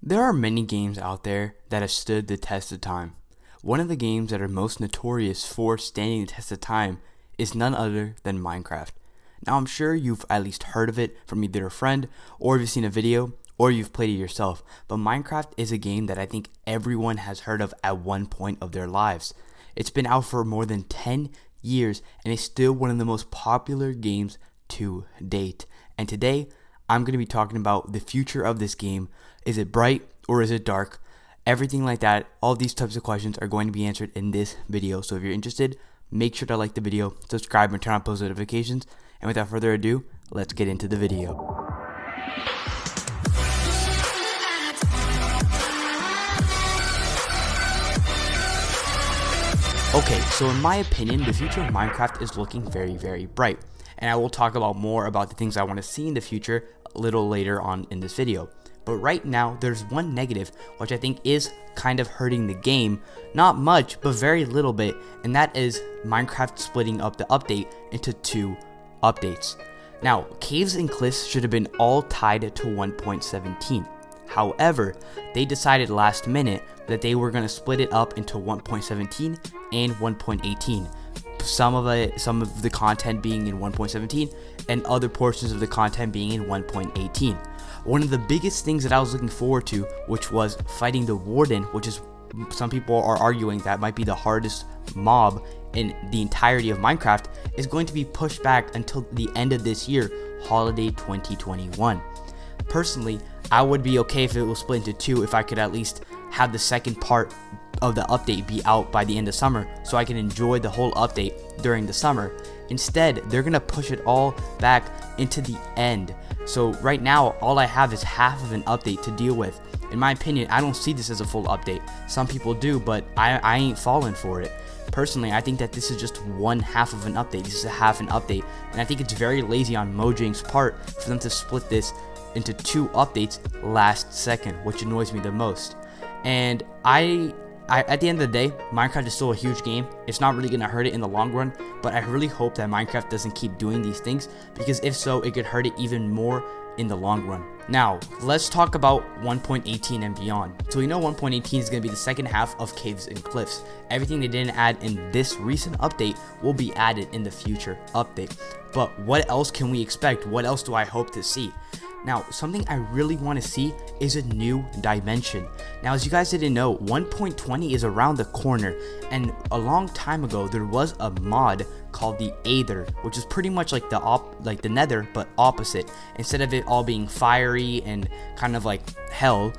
There are many games out there that have stood the test of time. One of the games that are most notorious for standing the test of time is none other than Minecraft. Now I'm sure you've at least heard of it from either a friend, or you've seen a video, or you've played it yourself. But Minecraft is a game that I think everyone has heard of at one point of their lives. It's been out for more than 10 years and is still one of the most popular games to date. And today, I'm going to be talking about the future of this game. Is it bright or is it dark? Everything like that, all these types of questions are going to be answered in this video. So if you're interested, make sure to like the video, subscribe, and turn on post notifications. And without further ado, let's get into the video. Okay, so in my opinion, the future of Minecraft is looking very, very bright. And I will talk about more about the things I want to see in the future a little later on in this video. But right now, there's one negative, which I think is kind of hurting the game. Not much, but very little bit. And that is Minecraft splitting up the update into 2 updates. Now, Caves and Cliffs should have been all tied to 1.17. However, they decided last minute that they were going to split it up into 1.17 and 1.18. Some of the content being in 1.17 and other portions of the content being in 1.18. One of the biggest things that I was looking forward to, which was fighting the Warden, which is, some people are arguing that might be the hardest mob in the entirety of Minecraft, is going to be pushed back until the end of this year, holiday 2021. Personally, I would be okay if it was split into 2 if I could at least have the second part of the update be out by the end of summer so I can enjoy the whole update during the summer. Instead, they're gonna push it all back into the end. So right now, all I have is half of an update to deal with. In my opinion, I don't see this as a full update. Some people do, but I ain't falling for it. Personally, I think that this is just one half of an update. This is a half an update, and I think it's very lazy on Mojang's part for them to split this into 2 updates last second, which annoys me the most. And I at the end of the day, Minecraft is still a huge game. It's not really going to hurt it in the long run, but I really hope that Minecraft doesn't keep doing these things, because if so, it could hurt it even more in the long run. Now, let's talk about 1.18 and beyond. So we know 1.18 is going to be the second half of Caves and Cliffs. Everything they didn't add in this recent update will be added in the future update. But what else can we expect? What else do I hope to see? Now, something I really want to see is a new dimension. Now, as you guys didn't know, 1.20 is around the corner, and a long time ago there was a mod called the Aether, which is pretty much like the Nether, but opposite. Instead of it all being fiery and kind of like hell,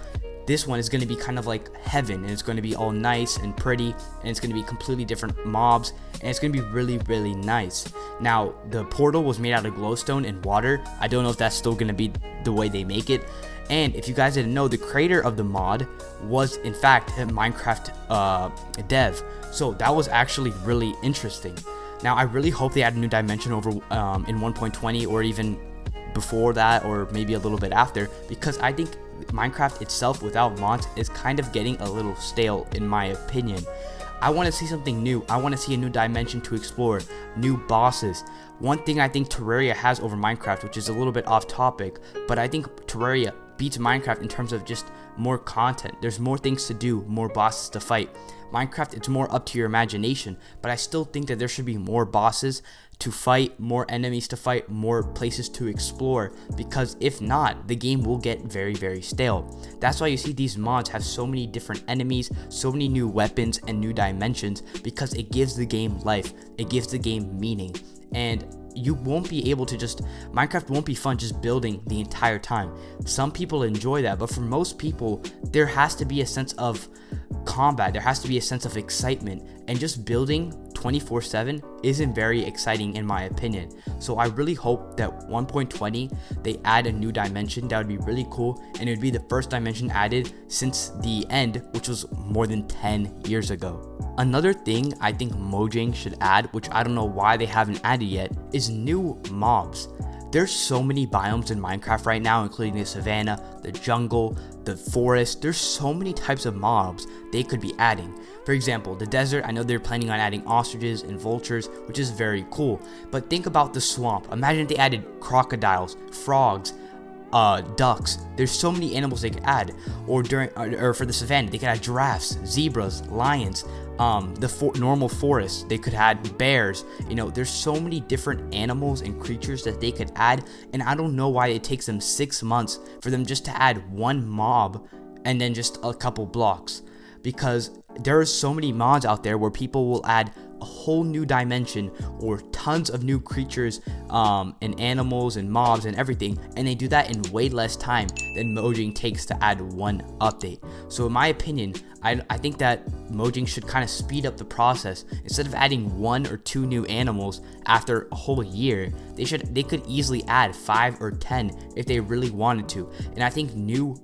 this one is going to be kind of like heaven, and it's going to be all nice and pretty, and it's going to be completely different mobs, and it's going to be really, really nice. Now, the portal was made out of glowstone and water. I don't know if that's still going to be the way they make it. And if you guys didn't know, the creator of the mod was in fact a Minecraft dev. So that was actually really interesting. Now, I really hope they add a new dimension over in 1.20, or even before that, or maybe a little bit after, because I think Minecraft itself without mods is kind of getting a little stale in my opinion. I want to see something new. I want to see a new dimension to explore, new bosses. One thing I think Terraria has over Minecraft, which is a little bit off topic, but I think Terraria beats Minecraft in terms of just more content. There's more things to do, more bosses to fight. Minecraft, it's more up to your imagination, but I still think that there should be more bosses to fight, more enemies to fight, more places to explore, because if not, the game will get very, very stale. That's why you see these mods have so many different enemies, so many new weapons and new dimensions, because it gives the game life, it gives the game meaning. And you won't be able to Minecraft won't be fun just building the entire time. Some people enjoy that, but for most people, there has to be a sense of combat, there has to be a sense of excitement, and just building 24/7 isn't very exciting in my opinion. So I really hope that 1.20 they add a new dimension. That would be really cool, and it would be the first dimension added since the end, which was more than 10 years ago. Another thing I think Mojang should add, which I don't know why they haven't added yet, is new mobs. There's so many biomes in Minecraft right now, including the savanna, the jungle, the forest. There's so many types of mobs they could be adding. For example, the desert, I know they're planning on adding ostriches and vultures, which is very cool. But think about the swamp. Imagine if they added crocodiles, frogs, ducks. There's so many animals they could add. Or or for the savannah, they could add giraffes, zebras, lions. Normal forest, they could add bears. There's so many different animals and creatures that they could add, and I don't know why it takes them 6 months for them just to add one mob and then just a couple blocks, because there are so many mods out there where people will add a whole new dimension or tons of new creatures and animals and mobs and everything, and they do that in way less time than Mojang takes to add one update. So in my opinion, I think that Mojang should kind of speed up the process. Instead of adding 1 or 2 new animals after a whole year, they could easily add 5 or 10 if they really wanted to. And I think new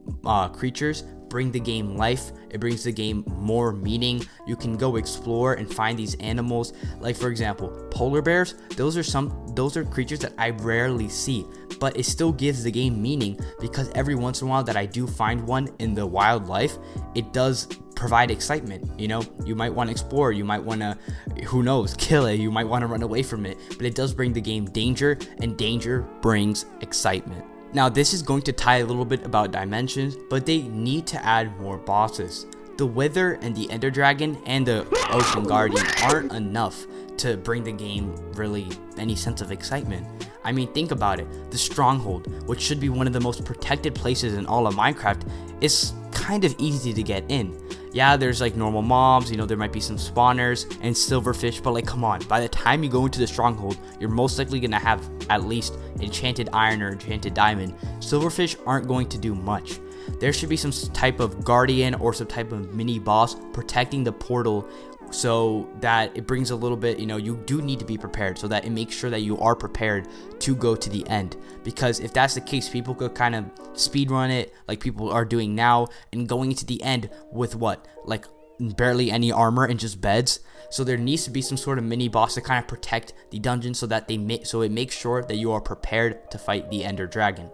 creatures bring the game life. It brings the game more meaning. You can go explore and find these animals. Like for example, polar bears, those are creatures that I rarely see, but it still gives the game meaning, because every once in a while that I do find one in the wildlife, it does provide excitement. You might want to explore, you might want to, who knows, kill it, you might want to run away from it, but it does bring the game danger, and danger brings excitement. Now this is going to tie a little bit about dimensions, but they need to add more bosses. The Wither and the Ender Dragon and the Ocean Guardian aren't enough to bring the game really any sense of excitement. I mean, think about it. The Stronghold, which should be one of the most protected places in all of Minecraft, is kind of easy to get in. Yeah, there's like normal mobs, there might be some spawners and silverfish, but like, come on, by the time you go into the Stronghold, you're most likely gonna have at least enchanted iron or enchanted diamond. Silverfish aren't going to do much. There should be some type of guardian or some type of mini boss protecting the portal, so that it brings a little bit, you do need to be prepared, so that it makes sure that you are prepared to go to the end. Because if that's the case, people could kind of speed run it like people are doing now, and going into the end with barely any armor and just beds. So there needs to be some sort of mini boss to kind of protect the dungeon, so that it makes sure that you are prepared to fight the Ender Dragon.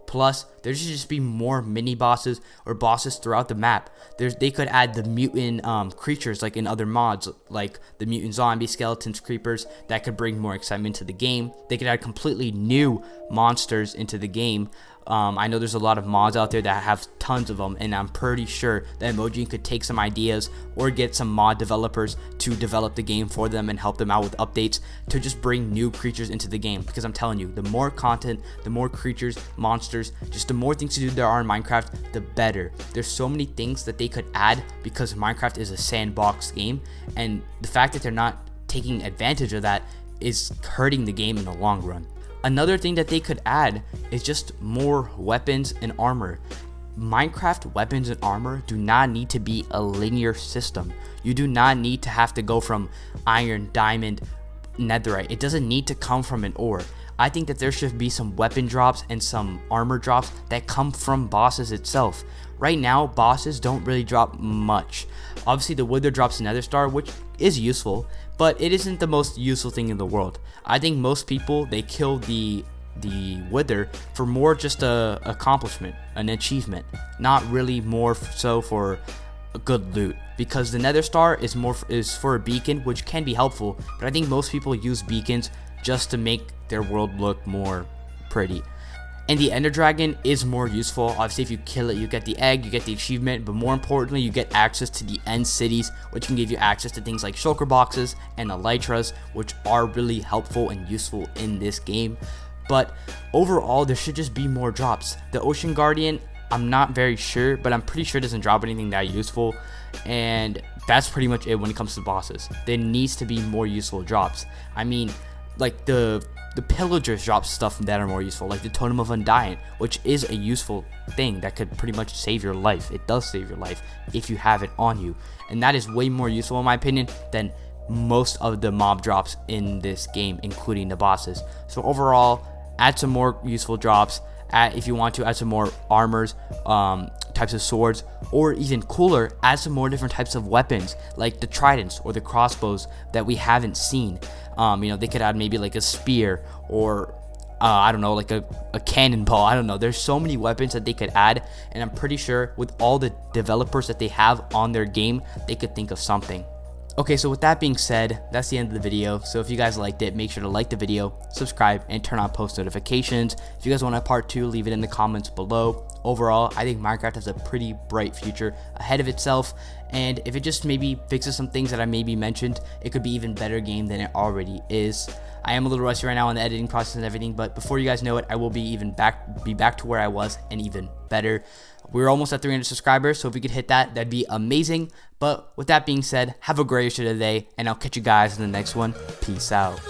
Plus, there should just be more mini bosses or bosses throughout the map. They could add the mutant creatures like in other mods, like the mutant zombies, skeletons, creepers, that could bring more excitement to the game. They could add completely new monsters into the game. I know there's a lot of mods out there that have tons of them, and I'm pretty sure that Mojang could take some ideas or get some mod developers to develop the game for them and help them out with updates to just bring new creatures into the game. Because I'm telling you, the more content, the more creatures, monsters, just the more things to do there are in Minecraft, the better. There's so many things that they could add, because Minecraft is a sandbox game, and the fact that they're not taking advantage of that is hurting the game in the long run. Another thing that they could add is just more weapons and armor. Minecraft weapons and armor do not need to be a linear system. You do not need to have to go from iron, diamond, netherite. It doesn't need to come from an ore. I think that there should be some weapon drops and some armor drops that come from bosses itself. Right now, bosses don't really drop much. Obviously, the Wither drops Nether Star, which is useful, but it isn't the most useful thing in the world. I think most people, they kill the Wither for more just a accomplishment, an achievement, not really more so for a good loot, because the Nether Star is for a beacon, which can be helpful, but I think most people use beacons just to make their world look more pretty. And the Ender Dragon is more useful. Obviously, if you kill it, you get the egg, you get the achievement, but more importantly, you get access to the end cities, which can give you access to things like shulker boxes and elytras, which are really helpful and useful in this game. But overall, there should just be more drops. The Ocean Guardian, I'm not very sure, but I'm pretty sure it doesn't drop anything that useful. And that's pretty much it when it comes to bosses. There needs to be more useful drops. I mean, like the pillagers drop stuff that are more useful, like the Totem of Undying, which is a useful thing that could pretty much save your life. It does save your life if you have it on you, and that is way more useful in my opinion than most of the mob drops in this game, including the bosses. So overall, add some more useful drops. If you want to, add some more armors, types of swords, or even cooler, add some more different types of weapons like the tridents or the crossbows that we haven't seen. They could add maybe like a spear or I don't know, like a cannonball. I don't know. There's so many weapons that they could add, and I'm pretty sure with all the developers that they have on their game, they could think of something. Okay, so with that being said, that's the end of the video. So if you guys liked it, make sure to like the video, subscribe, and turn on post notifications. If you guys want a part 2, leave it in the comments below. Overall, I think Minecraft has a pretty bright future ahead of itself, and if it just maybe fixes some things that I maybe mentioned, it could be even better game than it already is. I am a little rusty right now on the editing process and everything, but before you guys know it, I will be back to where I was and even better. We're almost at 300 subscribers, so if we could hit that, that'd be amazing. But with that being said, have a great rest of the day, and I'll catch you guys in the next one. Peace out.